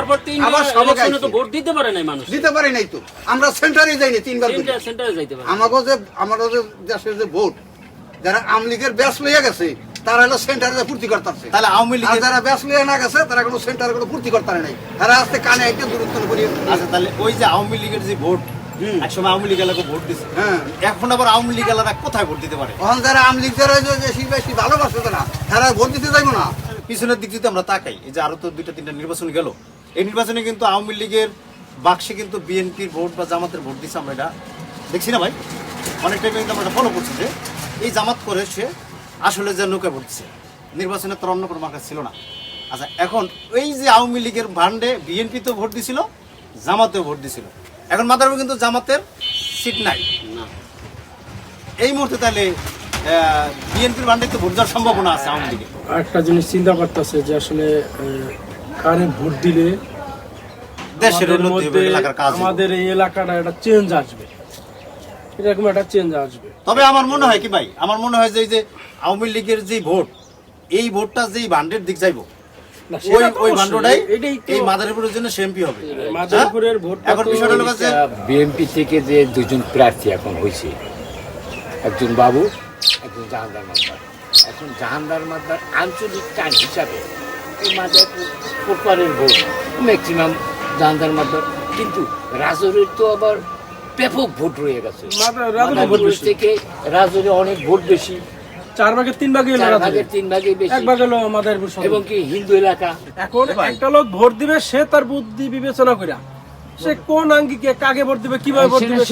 পর তিনবার ইলেকশনে তো ভোট দিতে পারে নাই মানুষ, দিতে পারে নাই তো। আমরা সেন্টারে যাইনি তিনবার, সেন্টারে যাইতে পারে। আমাদের যে দেশের যে ভোট, যারা আওয়ামী লীগের ব্যাস লইয়া গেছে তারা হলো সেন্টারে পূর্তি করতেছে। তাহলে আওয়ামী লীগের যারা ব্যাস লইয়া না গেছে তারা কোনো সেন্টারে কোনো পূর্তি করতে নাই, তারা আজকে কানে একটা দূরত্ব করি। আচ্ছা, তাহলে ওই যে আওয়ামী লীগের যে ভোট, একসময় আওয়ামী লীগ এলাকা ভোট দিচ্ছে, এখন আবার আওয়ামী লীগ এলাকা কোথায় ভোট দিতে পারে? এখন যারা আওয়ামী লীগ যারা বেশি ভালোবাসে না, তারা ভোট দিতে যাইবো না। পিছনের দিক যদি আমরা তাকাই, এই যে আরো তো 2-3টা নির্বাচন গেল, এই নির্বাচনে কিন্তু আওয়ামী লীগের বাক্সে কিন্তু বিএনপির ভোট বা জামাতের ভোট দিচ্ছে, আমরা এটা দেখছি না ভাই? অনেক টাইমে কিন্তু আমরা এটা ফলো করছি যে এই জামাত করে সে আসলে যে নৌকা ভোট দিচ্ছে, নির্বাচনে তো অন্য কোনো মার্কা ছিল না। আচ্ছা, এখন এই যে আওয়ামী লীগের ভান্ডে বিএনপি তো ভোট দিছিল, জামাতেও ভোট দিছিল, এখন মাদারীপুরে কিন্তু জামাতের সিট নাই এই মুহূর্তে, তাহলে বিএনপির ভান্ডে তো ভোট দেওয়ার সম্ভাবনা আছে আওয়ামী লীগের। একটা জিনিস চিন্তা করতেছে যে আসলে কারে ভোট দিলে দেশের উন্নতি হবে, এলাকার কাজ হবে। আমাদের এই এলাকাটা একটা চেঞ্জ আসবে, এরকম একটা চেঞ্জ আসবে। তবে আমার মনে হয় কি ভাই, আমার মনে হয় যে এই যে আওয়ামী লীগের যে ভোট, এই ভোটটা যেই ভান্ডের দিক যাইবো, ওই ভান্ডটাই এই মাদারীপুরের জন্য এমপি হবে। মাদারীপুরের ভোট এখন বিষয়টা হলো যে বিএনপি থেকে যে দুজন প্রার্থী এখন হয়েছে, একজন বাবু, একজন জাহানদার মাদ্দার। এখন জাহানদার মাদ্দার আঞ্চলিক টান হিসাবে এই মাদারীপুর কোটপাড়ের ভোট ম্যাক্সিমাম জাহানদার মাদ্দার, কিন্তু রাজৌরির তো আবার ব্যাপক ভোট রয়ে গেছে। মাদারীপুর থেকে রাজৌরি অনেক ভোট বেশি, 4 ভাগের 3 ভাগই হলো, 4 ভাগের 3 ভাগই বেশি, 1 ভাগ হলো মাদারীপুর এবং কি হিন্দু এলাকা। এখন একটা লোক ভোট দিবে, সে তার বুদ্ধি বিবেচনা করে সে কোন আঙ্গিকে কাকে ভোট দিবে, কিভাবে ভোট দিবে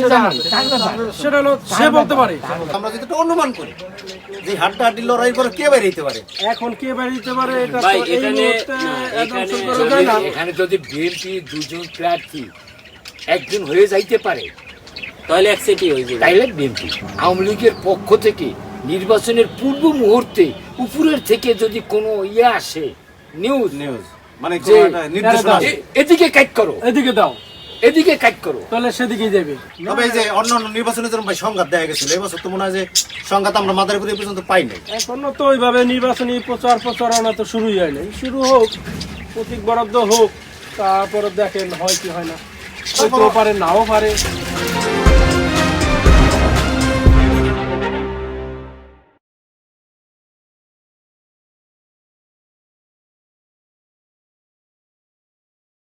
সেটা হলো সে বলতে পারে। আমরা যদি একটা অনুমান করি যে হাড্ডাহাড্ডি লড়াই করে কে বাইরে হইতে পারে, এখন কে বাইরে হইতে পারে এটা ভাই, তো এই এখানে মুহূর্তে না, একদম এখানে শুরু করা যায় না। এখানে যদি বিএনপি দুজন প্রার্থী একজন হয়ে যাইতে পারে তাহলে এক সিটি হয়ে যাবে। তাইলে বিএনপি আওয়ামী লীগের পক্ষ থেকে নির্বাচনের পূর্ব মুহূর্তে উপরের থেকে যদি কোনো ইয়ে আসে, নিউজ মানে যে নির্দেশনা আসে। এদিকে কাট করো, এদিকে দাও, এদিকে কাট করো, তাহলে সেদিকেই যাবে। তবে এই যে অন্যান্য নির্বাচনের জন্য ভাই সংঘাত দেখা গেছিল, এবছর তো মনে হয় যে সংঘাত আমরা মাদারীপুরে পর্যন্ত পাই নাই। এখনো তো ওইভাবে নির্বাচনী প্রচারণা তো শুরুই হয় নাই। শুরু হোক, প্রতীক বরাদ্দ হোক, তারপরে দেখেন হয় কি হয় না, হয়তো পারে নাও পারে।